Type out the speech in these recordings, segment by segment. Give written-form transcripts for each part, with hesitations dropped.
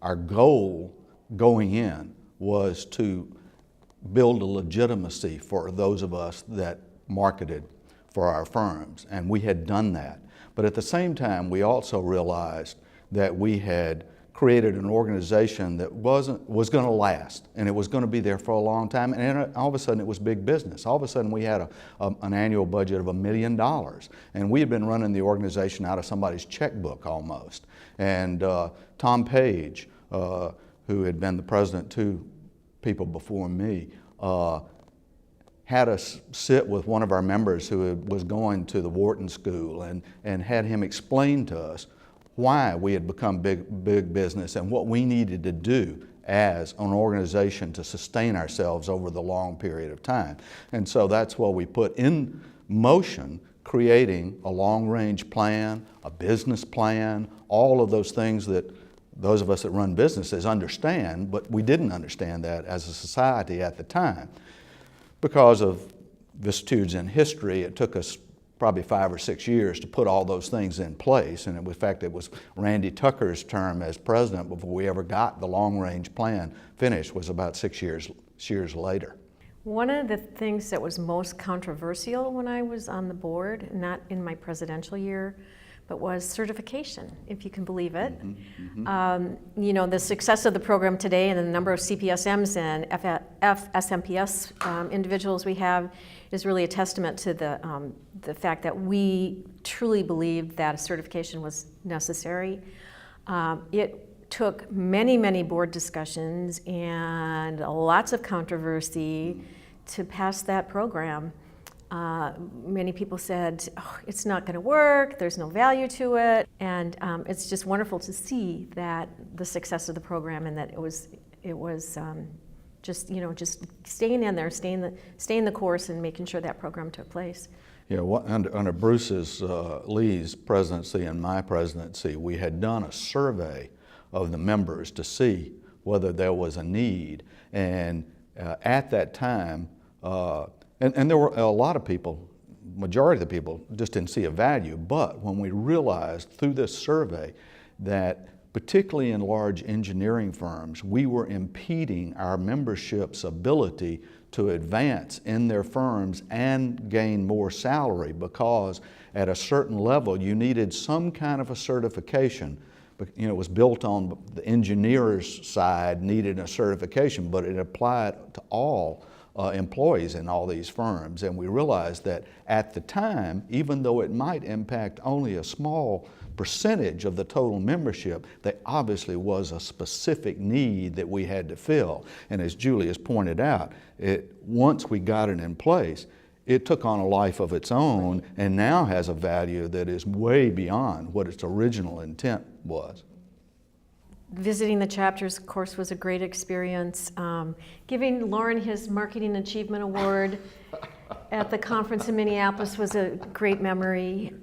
our goal going in was to build a legitimacy for those of us that marketed for our firms, and we had done that. But at the same time, we also realized that we had created an organization that was going to last, and it was going to be there for a long time, and then all of a sudden it was big business. All of a sudden we had an annual budget of $1 million, and we had been running the organization out of somebody's checkbook almost. And Tom Page, who had been the president 2 people before me, had us sit with one of our members who was going to the Wharton School and had him explain to us why we had become big business and what we needed to do as an organization to sustain ourselves over the long period of time. And so that's what we put in motion, creating a long-range plan, a business plan, all of those things that those of us that run businesses understand, but we didn't understand that as a society at the time. Because of vicissitudes in history, it took us probably 5 or 6 years to put all those things in place. And in fact, it was Randy Tucker's term as president before we ever got the long-range plan finished, was about 6 years later. One of the things that was most controversial when I was on the board, not in my presidential year, but was certification, if you can believe it. You know, the success of the program today and the number of CPSMs and FSMPS individuals we have is really a testament to the fact that we truly believed that a certification was necessary. It took many, many board discussions and lots of controversy to pass that program. Many people said, oh, it's not going to work, there's no value to it, and it's just wonderful to see that the success of the program and that it was just, you know, just staying in there, staying the course and making sure that program took place. Yeah, under Bruce's, Lee's presidency and my presidency, we had done a survey of the members to see whether there was a need, and at that time, and there were a lot of people, majority of the people just didn't see a value, but when we realized through this survey that particularly in large engineering firms, we were impeding our membership's ability to advance in their firms and gain more salary, because at a certain level you needed some kind of a certification. You know, it was built on the engineer's side, needed a certification, but it applied to all employees in all these firms. And we realized that at the time, even though it might impact only a small percentage of the total membership, there obviously was a specific need that we had to fill. And as Julie has pointed out, once we got it in place, it took on a life of its own and now has a value that is way beyond what its original intent was. Visiting the chapters, of course, was a great experience. Giving Laurin his Marketing Achievement Award at the conference in Minneapolis was a great memory.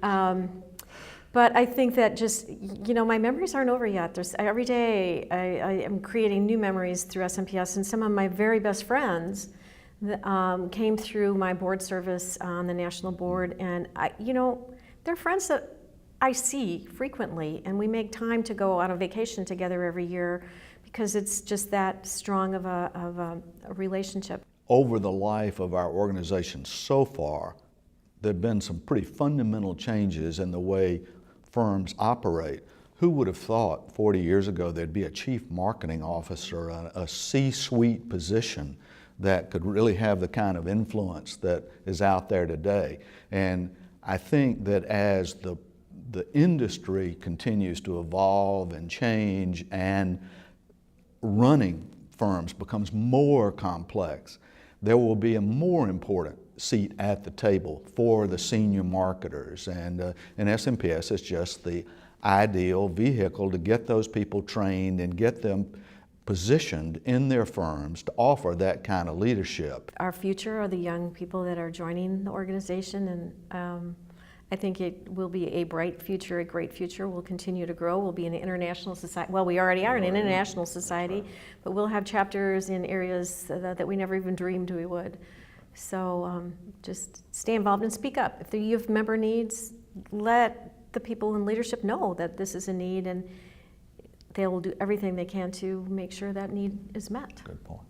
But I think that just, you know, my memories aren't over yet. Every day I am creating new memories through SMPS, and some of my very best friends came through my board service on the national board, and you know, they're friends that I see frequently, and we make time to go on a vacation together every year because it's just that strong of a relationship. Over the life of our organization so far, there have been some pretty fundamental changes in the way firms operate. Who would have thought 40 years ago there'd be a chief marketing officer, a C-suite position that could really have the kind of influence that is out there today? And I think that as the industry continues to evolve and change and running firms becomes more complex, there will be a more important seat at the table for the senior marketers. And SMPS is just the ideal vehicle to get those people trained and get them positioned in their firms to offer that kind of leadership. Our future are the young people that are joining the organization, and I think it will be a bright future, a great future. We'll continue to grow. We'll be an international society. Well, we already are an international society, but we'll have chapters in areas that we never even dreamed we would. So just stay involved and speak up. If you have member needs, let the people in leadership know that this is a need, and they will do everything they can to make sure that need is met. Good point.